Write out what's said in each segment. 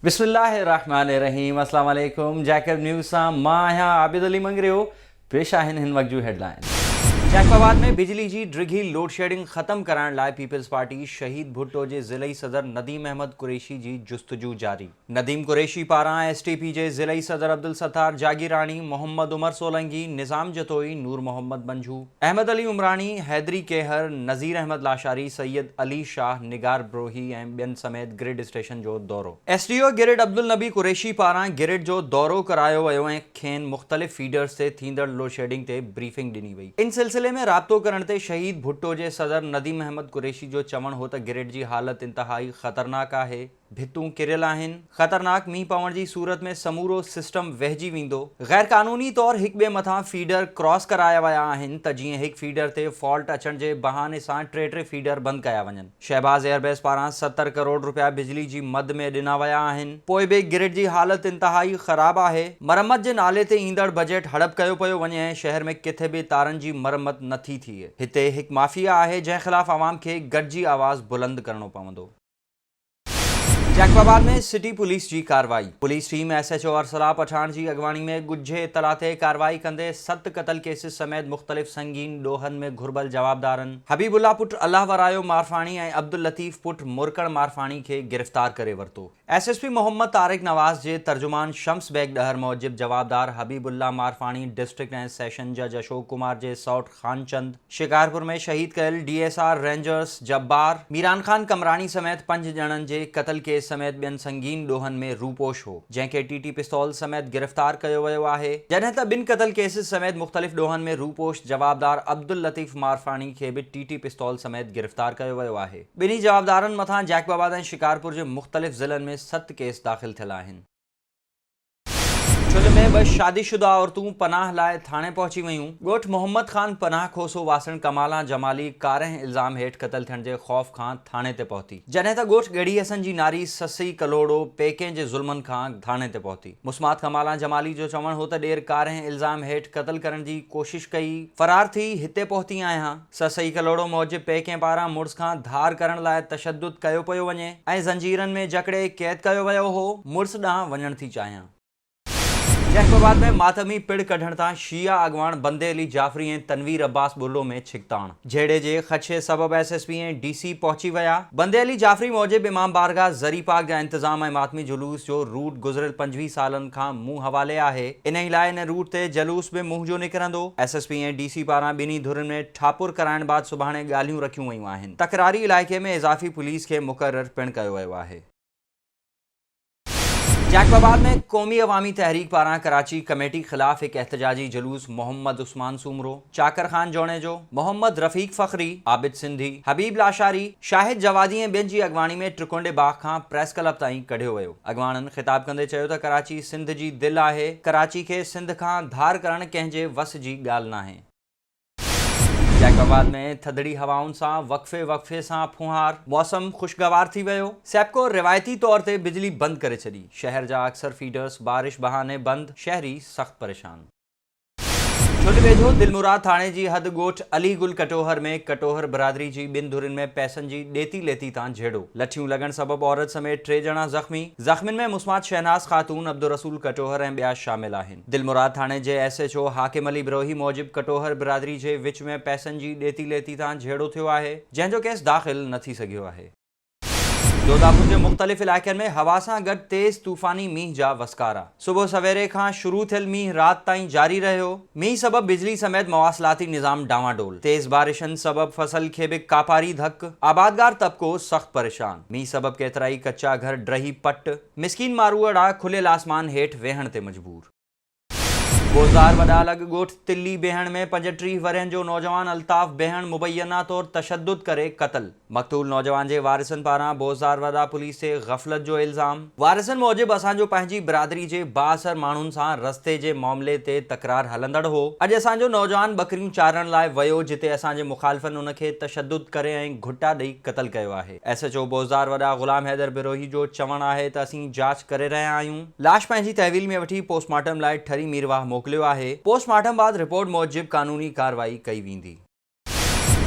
बिस्मिल्लाहिर्रहमानिर्रहीम। अस्सलाम वालेकुम। जैकब न्यूज़ सां मां आहियां आबिद अली मंगरियो। पेश आहिनि हिन वक्त जूं हेडलाइन। जैकबाबाद में बिजली जी ड्रिघी लोड शेडिंग ख़त्म कराइण लाइ पीपल्स पार्टी शहीद भुट्टो जे ज़िलई सदर नदीम अहमद कुरैशी जी जुस्तजू जारी। नदीम कुरैशी पारां STP जे ज़िलई सदर अब्दुल सत्तार जागीरानी, मोहम्मद उमर सोलंकी, निज़ाम जतोई, नूर मोहम्मद मंजू, अहमद अली उमरानी, हैदरी केहर, नज़ीर अहमद लाशारी, सैयद अली शाह, निगार ब्रोही ऐं ॿियनि समेत ग्रिड स्टेशन जो दौरो। SDO गिरिड अब्दुल नबी कुरैशी पारां गिरिड जो दौरो करायो वियो ऐं खेनि मुख़्तलिफ़ फीडर्स ते थींदड़ लोड शेडिंग ते ब्रीफिंग ॾिनी वई। इन सिलसिले में राब्तो करण ते शहीद भुट्टो जे सदर नदीम अहमद कुरैशी जो चवणु हो त गिरिड जी हालत इंतहाई ख़तरनाक आहे। भितूं किरियल आहिनि। ख़तरनाक मींहुं पवण जी सूरत में समूरो सिस्टम वहिजी वेंदो। गैर क़ानूनी तौरु हिक ॿिए मथां फीडर क्रॉस कराया विया आहिनि त जीअं हिकु फीडर ते फॉल्ट अचण जे बहाने सां टे फीडर बंदि कया वञनि। शहबाज़ एयरबेस पारां 70 करोड़ रुपया बिजली जी मद में ॾिना विया आहिनि। पोइ बि गिरिड जी हालत इंतहाई ख़राब आहे। मरम्मत जे नाले ते ईंदड़ बजट हड़प कयो पियो वञे ऐं शहर में किथे बि तारनि जी मरम्मत नथी थिए। हिते हिकु माफ़िया आहे जंहिं ख़िलाफ़ आवाम खे गॾिजी आवाज़ बुलंद करणो पवंदो। जैकबाबाद में सिटी पुलिस की कार्रवाई। Police team SHO Arsala Pathan की अगवानी में गुझे इतला ते कार्रवाई कंदे 7 कतल केसिस समेत मुख़्तलिफ़ संगीन डोहन में घुरबल जवाबदारन हबीबुल्ला पुट अल्लाह वरायो मारफानी ऐं अब्दुल लतीफ़ पुट मुरकड़ मारफानी के गिरफ्तार करे वरतो। SSP मोहम्मद तारिक नवाज़ जे तर्जुमान शम्स बेग डहर मूजिब जवाबदार हबीबुल्ला मारफानी डिस्ट्रिक्ट ऐं सेशन जज अशोक कुमार जे सौट खानचंद, शिकारपुर में शहीद कयल DSR रेंजर्स जब्बार मीरान खान कमरानी समेत 5 ॼणनि जे कतल केस समेत ॿियनि संगीन डोहन में रूपोश हो, जंहिंखे TT पिस्तौल समेत गिरफ्तार कयो वियो आहे। जॾहिं त ॿिनि कतल केसिस समेत मुख़्तलिफ़ डोहन में रूपोश जवाबदार अब्दुल लतीफ़ मारफानी खे बि TT पिस्तौल समेत गिरफ्तार कयो वियो आहे। ॿिन्ही जवाबदारनि मथां जैकबाबाद ऐं शिकारपुर जे मुख़्तलिफ़ ज़िलनि में 7 केस दाख़िल थियल आहिनि। चुल्ह में 2 शादीशुदा औरतूं पनाह लाइ थाणे पहुची वयूं। ॻोठ मोहम्मद ख़ान पनाह खोसो वासण कमाला जमाली कारह इल्ज़ाम हेठि क़तल थियण जे ख़ौफ़ खां थाणे ते पहुती, जॾहिं त ॻोठ गढ़ी हसन जी नारी ससई कलोड़ो पेके जे ज़ुल्मनि खां थाणे ते पहुती। मुस्मात कमाला जमाली जो चवणु हो त ॾेर कारह इल्ज़ाम हेठि क़तल करण जी कोशिश कई, फ़रार थी हिते पहुती आहियां। ससई कलोड़ो मूजिब पेके पारां मुड़ुस खां धार करण लाइ तशद्दुद कयो पियो वञे ऐं ज़ंजीरनि में जकड़े क़ैद कयो वियो हो। मुड़ुस ॾांहुं वञण थी चाहियां। जैकबाबाद में मातमी पिड़ कढण तां शिया अगवान बंदे अली जाफरी ऐं तनवीर अब्बास बुल्लो में छिकताण। झेड़े जे ख़दशे सबब SSP ऐं DC पहुची विया। बंदे अली जाफरी मूजिब इमाम बारगाह ज़री पाक जा इंतज़ाम ऐं मातमी जुलूस जो रूट गुज़िरियल 25 सालनि खां मुंहुं हवाले आहे। इन ई लाइ इन रूट ते जलूस बि मुंहुं जो निकिरंदो। SSP ऐं DC पारां ॿिन्ही धुरनि में ठापुर कराइण बाद सुभाणे ॻाल्हियूं रखियूं वयूं आहिनि। तकरारी इलाइक़े में इज़ाफ़ी पुलिस खे मुक़ररु पिणु कयो वियो आहे। जैकबाबाद में क़ौमी अवामी तहरीक पारां कराची कमेटी ख़िलाफ़ एक एहतजाजी जुलूस मोहम्मद उस्मान सूमरो, चाकर खान जोणे जो, मोहम्मद रफ़ीक फ़खरी, आबिद सिंधी, हबीब लाशारी, शाहिद जवादी ऐं ॿियनि जी अगवानी में त्रिकुंडे बाग खां प्रेस क्लब ताईं कढियो वियो। अगवाननि ख़िताब कंदे चयो त कराची सिंध जी दिलि आहे। कराची खे सिंध खां धार करणु कंहिंजे वस जी ॻाल्हि नाहे। जैकबाबाद में थधड़ी हवाउनि सां वक़्फ़े सां फुहार, मौसम ख़ुशगवार थी वियो। सेप्को रिवायती तौर ते बिजली बंदि करे छॾी। शहर जा अक्सर फीडर्स बारिश बहाने बंदि, शहरी सख़्त परेशान। चुल्ह वेझो दिलमुराद थाणे जी हद ॻोठ अली गुल कटोहर में कटोहर बिरादरी जी 2 धुरनि में पैसनि जी ॾेती लेती तां झेड़ो। लठियूं लॻण सबबि औरत समेत 3 ॼणा ज़ख़्मी। ज़ख़्मियुनि में मुस्मात शहनाज़ ख़ातून, अब्दुल रसूल कटोहर ऐं ॿिया शामिल आहिनि। दिलमुराद थाणे जे SHO हाकिम अली बिरोही मूजिब कटोहर बिरादरी जे विच में पैसनि जी ॾेती लेती तां झेड़ो थियो आहे, जंहिंजो केस दाख़िल न थी सघियो आहे। जोधापुर के मुख़्तलिफ़ इलाइक़नि में हवा सां गॾु तेज़ तूफ़ानी मींहुं जा वसकारा। सुबुह सवेरे खां शुरू थियल मींहुं राति ताईं जारी रहियो। मींहुं सबबि बिजली समेत मवासिलाती निज़ाम डावाडोल। तेज़ बारिशनि सबबि फसल खे बि कापारी धक। आबादगार तबिको सख़्त परेशान। मींहुं सबबि केतिरा ई कच्चा घर ड्रही पट। मिसकीन मारूअ ॾांहुं खुलियल आसमान हेठि वेहण ते मजबूर। बोज़ार वॾा अलॻ ॻोठ तिल्ली बेहण में 35 वरहनि जो नौजवान अल्ताफ़ बेहण मुबैना तौर तशद्दुद करे क़तल। मक़तूल नौजवान जे वारिसनि पारां बोज़ार वॾा पुलिस ते ग़फ़लत जो इल्ज़ाम। वारिसनि मूजिब असांजो पंहिंजी बिरादरी जे बाअसर माण्हुनि सां रस्ते जे मामले ते तकरार हलंदड़ हो। अॼु असांजो नौजवान बकरियूं चारण लाइ वियो, जिते असांजे मुख़ालिफ़नि उनखे तशद्दुद करे ऐं घुटा ॾेई क़तल कयो आहे। SHO बोज़ार वॾा ग़ुलाम हैदर बिरोही जो चवणु आहे त असीं जांच करे रहिया आहियूं। लाश पंहिंजी तहवील में वठी पोस्टमार्टम लाइ ठरी मीरवाह मोकिलियो आहे। पोस्टमार्टम बाद रिपोर्ट मूजिब कानूनी कार्रवाई कई वेंदी।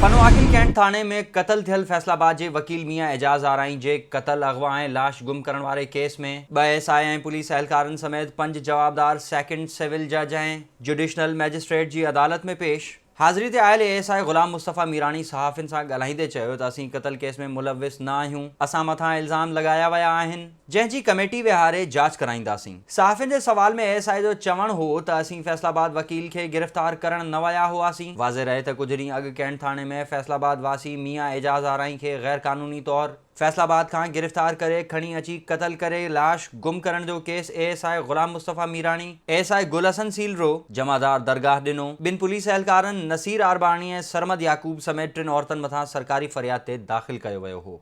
पनवाकिल कैंट थाने में कतल थियल फैसलाबाद जे वकील मियां एजाज आराई जे कतल अगवा ऐं लाश गुम करण वारे केस में 2 एसआई ऐं पुलिस एहलकारनि समेत 5 जवाबदार सेकंड सिविल जज ऐं जुडिशनल मैजिस्ट्रेट जी अदालत में पेश। हाज़िरी ते आयल एएसआई गुलाम मुस्तफ़ा मीरानी सहाफ़िन सां ॻाल्हाईंदे चयो त असीं कतल केस में मुलविस न आहियूं, असां मथां इल्ज़ाम लॻाया विया आहिनि जंहिंजी कमेटी विहारे जांच कराईंदासीं। सहाफ़िन जे सवाल में एएसआई जो चवणु हो त असीं फैसलाबाद वकील खे गिरफ़्तार करण न विया हुआसीं। वाज़े रहे त कुझु ॾींहं अॻु कैंट थाणे में फैसलाबाद वासी मियां एजाज आराई खे गैर क़ानूनी तौर फैसलाबाद खां गिरफ़्तार करे खणी अची कतल करे लाश गुम करण जो केस एएसआई गुलाम मुस्तफ़ा मीरानी, एएसआई गुल हसन सीलरो, जमादार दरगाह ॾिनो। ॿिनि पुलिस एहलकारनि नसीर आरबाणी ऐं सरमद याकूब समेत 3 औरतुनि मथां सरकारी फ़रियाद ते दाख़िल कयो वियो हो।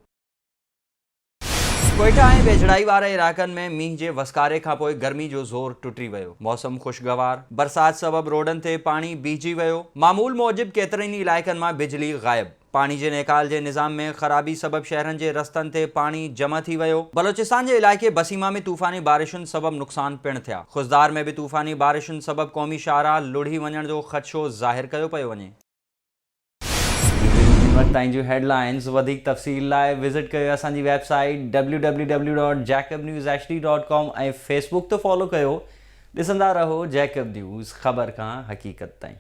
कोयटा ऐं वेझड़ाई वारे इलाइक़नि में मींहं जे वसकारे खां पोइ गर्मी जो ज़ोर टुटी वियो। मौसम ख़ुशगवार, बरसात सबबि रोडनि ते पाणी बीहजी वियो। मामूल मूजिबि केतिरनि ई इलाइक़नि मां बिजली ग़ाइब। पाणी जे नेकाल जे निज़ाम में ख़राबी सबबि शहरनि जे रस्तनि ते पाणी जमा थी वियो। बलोचिस्तान जे इलाइक़े बसीमा में तूफ़ानी बारिशुनि सबबि नुक़सान पिणु थिया। खुशदार में बि तूफ़ानी बारिशुनि सबबि क़ौमी शाहराह लुढ़ी वञण जो ख़दशो ज़ाहिर कयो पियो वञे। ताईं जूं हेडलाइंस वधीक तफ़सील लाइ विज़िट कयो असांजी वेबसाइट www.jacobnewshd.com ऐं फेसबुक ते फॉलो कयो। ॾिसंदा रहो जैकब न्यूज़, ख़बर खां हक़ीक़त ताईं।